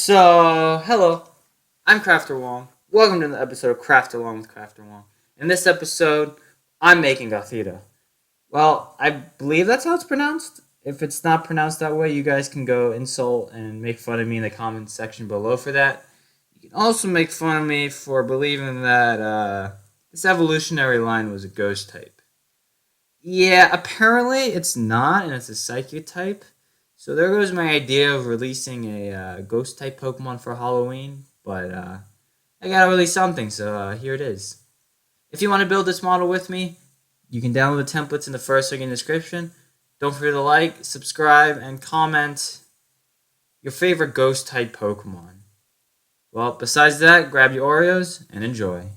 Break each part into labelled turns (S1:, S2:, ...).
S1: Hello, I'm Crafter Wong. Welcome to the episode of Crafter Wong with Crafter Wong. In this episode, I'm making Gothita. Well, I believe that's how it's pronounced. If it's not pronounced that way, you guys can go insult and make fun of me in the comments section below for that. You can also make fun of me for believing that this evolutionary line was a ghost type. Yeah, apparently it's not, and it's a psychic type. So there goes my idea of releasing a ghost type Pokemon for Halloween. But I gotta release something, so here it is. If you want to build this model with me, you can download the templates in the first link in the description. Don't forget to like, subscribe, and comment your favorite ghost type Pokemon. Well, besides that, grab your Oreos and enjoy.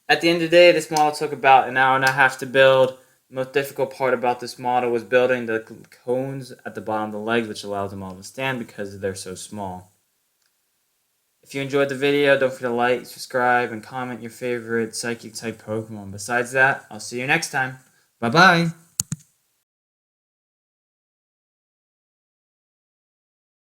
S1: At the end of the day, this model took about an hour and a half to build. The most difficult part about this model was building the cones at the bottom of the legs, which allows them all to stand because they're so small. If you enjoyed the video, don't forget to like, subscribe, and comment your favorite psychic type Pokemon. Besides that, I'll see you next time. Bye bye!